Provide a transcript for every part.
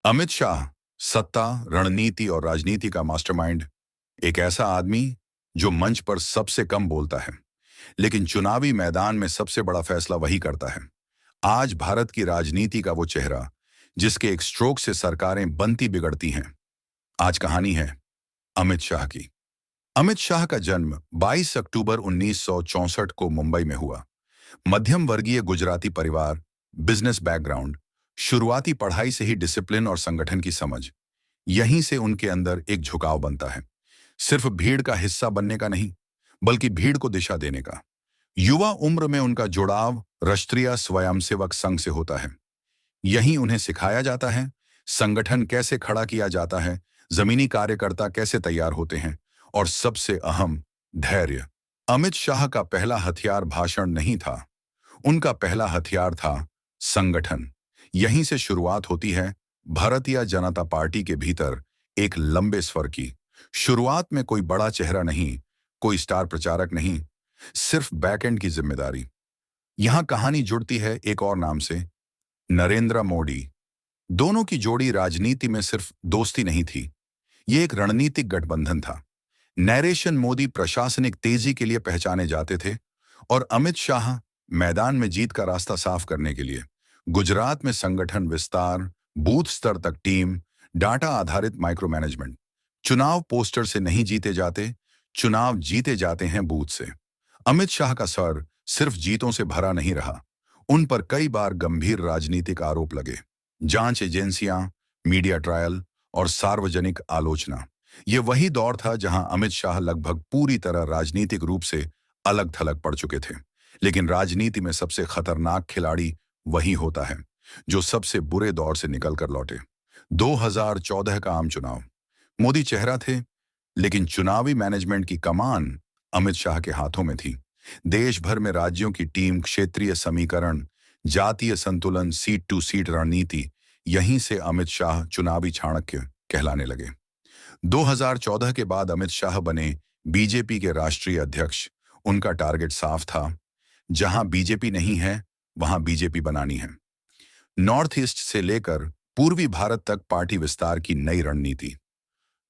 अमित शाह सत्ता, रणनीति और राजनीति का मास्टरमाइंड। एक ऐसा आदमी जो मंच पर सबसे कम बोलता है, लेकिन चुनावी मैदान में सबसे बड़ा फैसला वही करता है। आज भारत की राजनीति का वो चेहरा जिसके एक स्ट्रोक से सरकारें बनती बिगड़ती हैं। आज कहानी है अमित शाह की। अमित शाह का जन्म 22 अक्टूबर 1964 को मुंबई में हुआ। मध्यम वर्गीय गुजराती परिवार, बिजनेस बैकग्राउंड, शुरुआती पढ़ाई से ही डिसिप्लिन और संगठन की समझ। यहीं से उनके अंदर एक झुकाव बनता है, सिर्फ भीड़ का हिस्सा बनने का नहीं, बल्कि भीड़ को दिशा देने का। युवा उम्र में उनका जुड़ाव राष्ट्रीय स्वयंसेवक संघ से होता है। यहीं उन्हें सिखाया जाता है संगठन कैसे खड़ा किया जाता है, जमीनी कार्यकर्ता कैसे तैयार होते हैं, और सबसे अहम, धैर्य। अमित शाह का पहला हथियार भाषण नहीं था, उनका पहला हथियार था संगठन। यहीं से शुरुआत होती है भारतीय जनता पार्टी के भीतर एक लंबे स्वर की। शुरुआत में कोई बड़ा चेहरा नहीं, कोई स्टार प्रचारक नहीं, सिर्फ बैकएंड की जिम्मेदारी। यहां कहानी जुड़ती है एक और नाम से, नरेंद्र मोदी। दोनों की जोड़ी राजनीति में सिर्फ दोस्ती नहीं थी, ये एक रणनीतिक गठबंधन था। नरेशन मोदी प्रशासनिक तेजी के लिए पहचाने जाते थे और अमित शाह मैदान में जीत का रास्ता साफ करने के लिए। गुजरात में संगठन विस्तार, बूथ स्तर तक टीम, डाटा आधारित माइक्रो मैनेजमेंट। चुनाव पोस्टर से नहीं जीते जाते, चुनाव जीते जाते हैं बूथ से। अमित शाह का सर सिर्फ जीतों से भरा नहीं रहा, उन पर कई बार गंभीर राजनीतिक आरोप लगे। जांच एजेंसियां, मीडिया ट्रायल और सार्वजनिक आलोचना। ये वही दौर था जहां अमित शाह लगभग पूरी तरह राजनीतिक रूप से अलग थलग पड़ चुके थे। लेकिन राजनीति में सबसे खतरनाक खिलाड़ी वही होता है जो सबसे बुरे दौर से निकल कर लौटे। 2014 का आम चुनाव। मोदी चेहरा थे, लेकिन चुनावी मैनेजमेंट की कमान अमित शाह के हाथों में थी। देश भर में राज्यों की टीम, क्षेत्रीय समीकरण, जातीय संतुलन, सीट टू सीट रणनीति, यहीं से अमित शाह चुनावी चाणक्य कहलाने लगे। 2014 के बाद अमित शाह बने बीजेपी के राष्ट्रीय अध्यक्ष। उनका टारगेट साफ था, जहां बीजेपी नहीं है वहां बीजेपी बनानी है। नॉर्थ ईस्ट से लेकर पूर्वी भारत तक पार्टी विस्तार की नई रणनीति।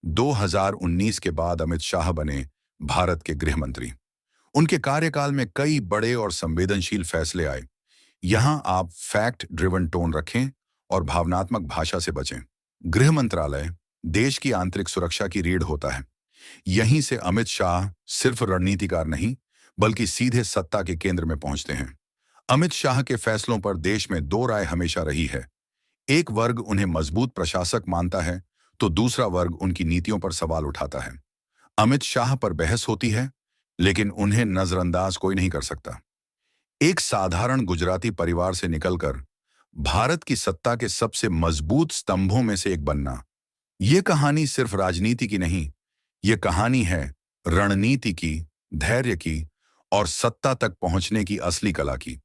2019 के बाद अमित शाह बने भारत के गृह मंत्री। उनके कार्यकाल में कई बड़े और संवेदनशील फैसले आए। यहां आप फैक्ट ड्रिवन टोन रखें और भावनात्मक भाषा से बचें। गृह मंत्रालय देश की आंतरिक सुरक्षा की रीढ़ होता है। यहीं से अमित शाह सिर्फ रणनीतिकार नहीं, बल्कि सीधे सत्ता के केंद्र में पहुंचते हैं। अमित शाह के फैसलों पर देश में दो राय हमेशा रही है। एक वर्ग उन्हें मजबूत प्रशासक मानता है, तो दूसरा वर्ग उनकी नीतियों पर सवाल उठाता है। अमित शाह पर बहस होती है, लेकिन उन्हें नजरअंदाज कोई नहीं कर सकता। एक साधारण गुजराती परिवार से निकलकर भारत की सत्ता के सबसे मजबूत स्तंभों में से एक बनना, ये कहानी सिर्फ राजनीति की नहीं, ये कहानी है रणनीति की, धैर्य की और सत्ता तक पहुंचने की असली कला की।